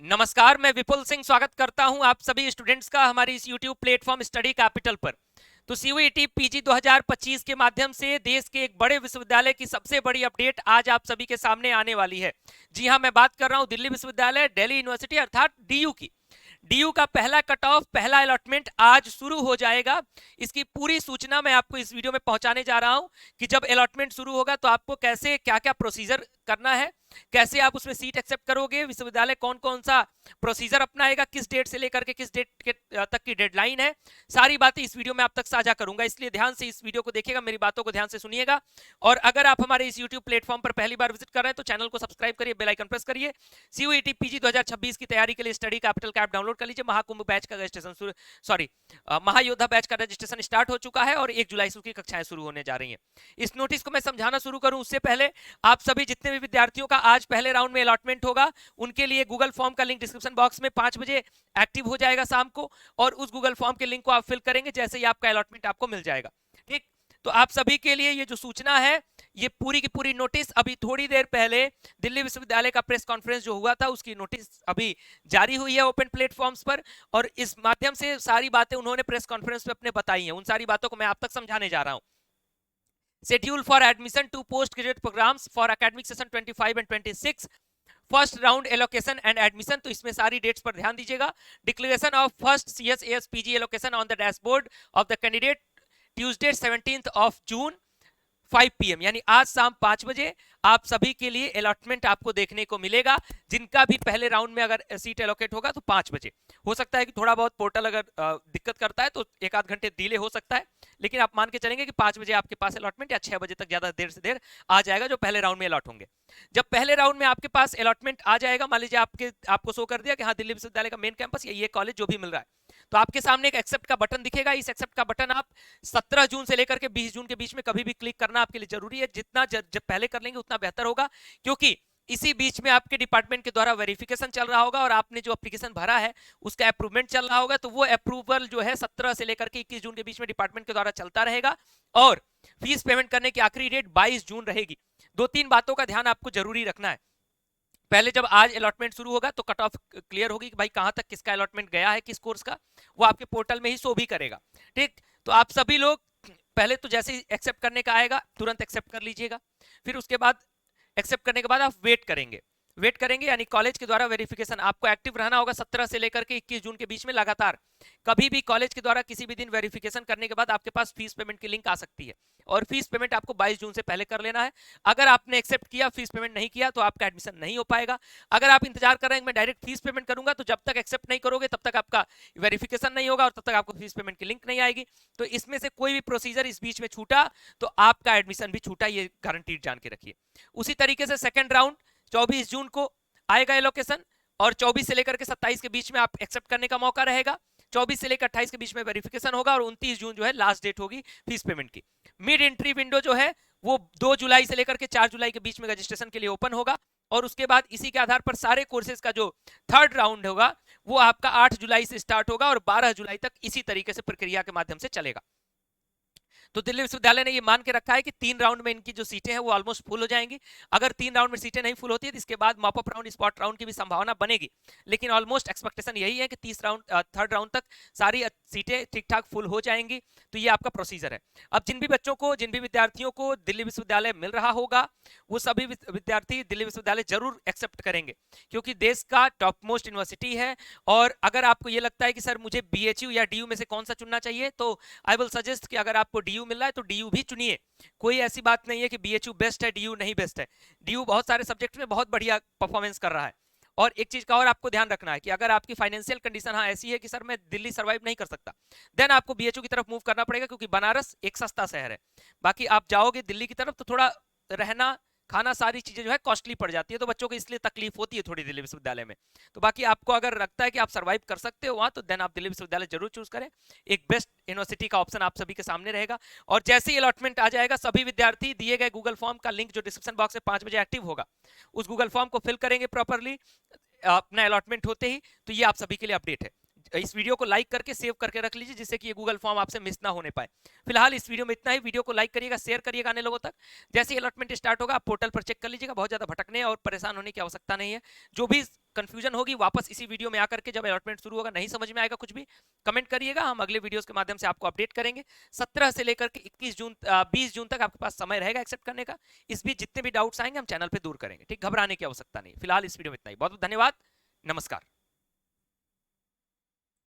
नमस्कार, मैं विपुल सिंह स्वागत करता हूं आप सभी स्टूडेंट्स का हमारी इस YouTube प्लेटफॉर्म स्टडी कैपिटल पर। तो सीयूईटी पीजी 2025 के माध्यम से देश के एक बड़े विश्वविद्यालय की सबसे बड़ी अपडेट आज आप सभी के सामने आने वाली है। जी हां, मैं बात कर रहा हूं दिल्ली विश्वविद्यालय दिल्ली यूनिवर्सिटी अर्थात डीयू की। डीयू का पहला कट ऑफ, पहला अलॉटमेंट आज शुरू हो जाएगा। इसकी पूरी सूचना मैं आपको इस वीडियो में पहुंचाने जा रहा हूं कि जब अलॉटमेंट शुरू होगा तो आपको कैसे क्या क्या प्रोसीजर करना है, कैसे आप उसमें सीट एक्सेप्ट करोगे, विश्वविद्यालय कौन कौन सा प्रोसीजर अपनाएगा, किस डेट से लेकर के किस डेट के तक की डेडलाइन है, सारी बातें इस वीडियो में आप तक साझा करूंगा। इसलिए ध्यान से इस वीडियो को देखिएगा, मेरी बातों को ध्यान से सुनिएगा। और अगर आप हमारे इस यूट्यूब प्लेटफॉर्म पर पहली बार विजिट कर रहे हैं तो चैनल को सब्सक्राइब करिए, बेल आइकन प्रेस करिए। सीयूईटी पीजी 2026 की तैयारी के लिए स्टडी कैपिटल का ऐप डाउनलोड कर लीजिए। महाकुंभ बैच का रजिस्ट्रेशन महायोद्धा बैच का रजिस्ट्रेशन स्टार्ट हो चुका है और 1 जुलाई से उसकी कक्षाएं शुरू होने जा रही हैं। इस नोटिस को मैं समझाना शुरू करूं उससे पहले आप सभी जितने भी विद्यार्थियों का आज पहले राउंड में अलॉटमेंट होगा उनके लिए गूगल फॉर्म का लिंक डिस्क्रिप्शन बॉक्स में 5 बजे एक्टिव हो जाएगा शाम को, और उस गूगल फॉर्म के लिंक को आप फिल करेंगे जैसे ही आपका अलॉटमेंट आपको मिल जाएगा। ठीक, तो आप सभी के लिए ये जो सूचना है, ये पूरी की पूरी नोटिस अभी थोड़ी देर पहले दिल्ली विश्वविद्यालय का प्रेस कॉन्फ्रेंस जो हुआ था उसकी नोटिस अभी जारी हुई है ओपन प्लेटफॉर्म्स पर, और इस माध्यम से सारी बातें उन्होंने प्रेस कॉन्फ्रेंस में अपने बताई हैं। उन सारी बातों को मैं आप तक समझाने जा रहा हूं। Schedule for admission to postgraduate programs for academic session 25 and 26, first round allocation and admission, तो इसमें सारी डेट्स पर ध्यान दीजिएगा। Declaration of first CSS PG allocation on the dashboard of the candidate Tuesday 17 June 5 PM, यानी आज शाम 5 बजे आप सभी के लिए अलॉटमेंट आपको देखने को मिलेगा। जिनका भी पहले राउंड में अगर सीट एलोकेट होगा तो 5 बजे। हो सकता है कि थोड़ा बहुत पोर्टल अगर दिक्कत करता है तो एक आध घंटे डिले हो सकता है, लेकिन आप मान के चलेंगे कि 5 बजे आपके पास अलॉटमेंट या 6 बजे तक ज्यादा देर से देर आ जाएगा जो पहले राउंड में अलॉट होंगे। जब पहले राउंड में आपके पास अलॉटमेंट आ जाएगा, मान लीजिए आपको शो कर दिया कि हाँ दिल्ली विश्वविद्यालय का मेन कैंपस ये कॉलेज जो भी मिल रहा है, तो आपके सामने एक एक्सेप्ट का बटन दिखेगा। इस एक्सेप्ट का बटन आप 17 जून से लेकर के 20 जून के बीच में कभी भी क्लिक करना आपके लिए जरूरी है। जितना जब पहले कर लेंगे उतना बेहतर होगा, क्योंकि इसी बीच में आपके डिपार्टमेंट के द्वारा वेरिफिकेशन चल रहा होगा और आपने जो एप्लीकेशन भरा है उसका अप्रूवमेंट चल रहा होगा। तो वो अप्रूवल जो है 17 से लेकर के 21 जून के बीच में डिपार्टमेंट के द्वारा चलता रहेगा, और फीस पेमेंट करने की आखिरी डेट 22 जून रहेगी। 2-3 बातों का ध्यान आपको जरूरी रखना है। पहले जब आज अलॉटमेंट शुरू होगा तो कट ऑफ क्लियर होगी कि भाई कहां तक किसका अलॉटमेंट गया है, किस कोर्स का, वो आपके पोर्टल में ही शो भी करेगा। ठीक, तो आप सभी लोग पहले तो जैसे ही एक्सेप्ट करने का आएगा तुरंत एक्सेप्ट कर लीजिएगा। फिर उसके बाद एक्सेप्ट करने के बाद आप वेट करेंगे यानी कॉलेज के द्वारा वेरिफिकेशन आपको एक्टिव रहना होगा 17 से लेकर के 21 जून के बीच में लगातार। कभी भी कॉलेज के द्वारा किसी भी दिन वेरिफिकेशन करने के बाद आपके पास फीस पेमेंट की लिंक आ सकती है, और फीस पेमेंट आपको 22 जून से पहले कर लेना है। अगर आपने एक्सेप्ट किया, फीस पेमेंट नहीं किया, तो आपका एडमिशन नहीं हो पाएगा। अगर आप इंतजार कर रहे हैं मैं डायरेक्ट फीस पेमेंट करूंगा, तो जब तक एक्सेप्ट नहीं करोगे तब तक आपका वेरिफिकेशन नहीं होगा और तब तक आपको फीस पेमेंट की लिंक नहीं आएगी। तो इसमें से कोई भी प्रोसीजर इस बीच में छूटा तो आपका एडमिशन भी छूटा, ये गारंटीड जान के रखिए। उसी तरीके से सेकेंड राउंड 24 जून को आएगा एलोकेशन, और 24 से लेकर के 27 के बीच में आप एक्सेप्ट करने का मौका रहेगा। 24 से लेकर 28 के बीच में वेरिफिकेशन होगा, और 29 जून जो है लास्ट डेट होगी फीस पेमेंट की। मिड एंट्री विंडो जो है वो 2 जुलाई से लेकर के 4 जुलाई के बीच में रजिस्ट्रेशन के लिए ओपन होगा, और उसके बाद इसी के आधार पर सारे कोर्सेज का जो थर्ड राउंड होगा वो आपका 8 जुलाई से स्टार्ट होगा और 12 जुलाई तक इसी तरीके से प्रक्रिया के माध्यम से चलेगा। तो दिल्ली विश्वविद्यालय ने ये मान के रखा है कि 3 राउंड में इनकी जो सीटें हैं वो ऑलमोस्ट फुल हो जाएंगी। अगर 3 राउंड में सीटें नहीं फुल होती है तो इसके बाद मॉपअप राउंड, स्पॉट राउंड की भी संभावना बनेगी, लेकिन ऑलमोस्ट एक्सपेक्टेशन यही है कि थर्ड राउंड तक सारी सीटें ठीक ठाक फुल हो जाएंगी। तो ये आपका प्रोसीजर है। अब जिन भी बच्चों को, जिन भी विद्यार्थियों को दिल्ली विश्वविद्यालय मिल रहा होगा वो सभी विद्यार्थी दिल्ली विश्वविद्यालय जरूर एक्सेप्ट करेंगे, क्योंकि देश का टॉप मोस्ट यूनिवर्सिटी है। और अगर आपको ये लगता है कि सर मुझे बीएचयू या डीयू में से कौन सा चुनना चाहिए, तो आई विल सजेस्ट कि अगर आपको डीयू मिल रहा है तो डीयू भी चुनिए। कोई ऐसी बात नहीं है कि बीएचयू बेस्ट है डीयू नहीं बेस्ट है। डीयू बहुत सारे सब्जेक्ट में बहुत बढ़िया परफॉर्मेंस कर रहा है। और एक चीज का और आपको ध्यान रखना है कि अगर आपकी फाइनेंशियल कंडीशन हाँ ऐसी है कि सर मैं दिल्ली सर्वाइव नहीं कर सकता, देन आपको बीएचयू की तरफ मूव करना पड़ेगा, क्योंकि बनारस एक सस्ता शहर है। बाकी आप जाओगे दिल्ली की तरफ तो थोड़ा रहना खाना सारी चीजें जो है कॉस्टली पड़ जाती है, तो बच्चों को इसलिए तकलीफ होती है थोड़ी दिल्ली विश्वविद्यालय में। तो बाकी आपको अगर लगता है कि आप सर्वाइव कर सकते हो वहां, तो देन आप दिल्ली विश्वविद्यालय जरूर चूज करें। एक बेस्ट यूनिवर्सिटी का ऑप्शन आप सभी के सामने रहेगा। और जैसे ही अलॉटमेंट आ जाएगा सभी विद्यार्थी दिए गए गूगल फॉर्म का लिंक जो डिस्क्रिप्शन बॉक्स में 5 बजे एक्टिव होगा, उस गूगल फॉर्म को फिल करेंगे प्रॉपरली अपना अलॉटमेंट होते ही। तो ये आप सभी के लिए अपडेट है। इस वीडियो को लाइक करके सेव करके रख लीजिए, जिससे कि ये गूगल फॉर्म आपसे मिस ना होने पाए। फिलहाल इस वीडियो में इतना ही। वीडियो को लाइक करिएगा, शेयर करिएगा अन्य लोगों तक। जैसे ही अलॉटमेंट स्टार्ट होगा आप पोर्टल पर चेक कर लीजिएगा, बहुत ज्यादा भटकने और परेशान होने की आवश्यकता नहीं है। जो भी कंफ्यूजन होगी वापस इसी वीडियो में आकर के, जब अलॉटमेंट शुरू होगा, नहीं समझ में आएगा कुछ भी, कमेंट करिएगा, हम अगले वीडियोस के माध्यम से आपको अपडेट करेंगे। 17 से लेकर के 20 जून तक आपके पास समय रहेगा एक्सेप्ट करने का। इस बीच जितने भी डाउट्स आएंगे हम चैनल पे दूर करेंगे, ठीक। घबराने की आवश्यकता नहीं। फिलहाल इस वीडियो में इतना ही। बहुत बहुत धन्यवाद। नमस्कार।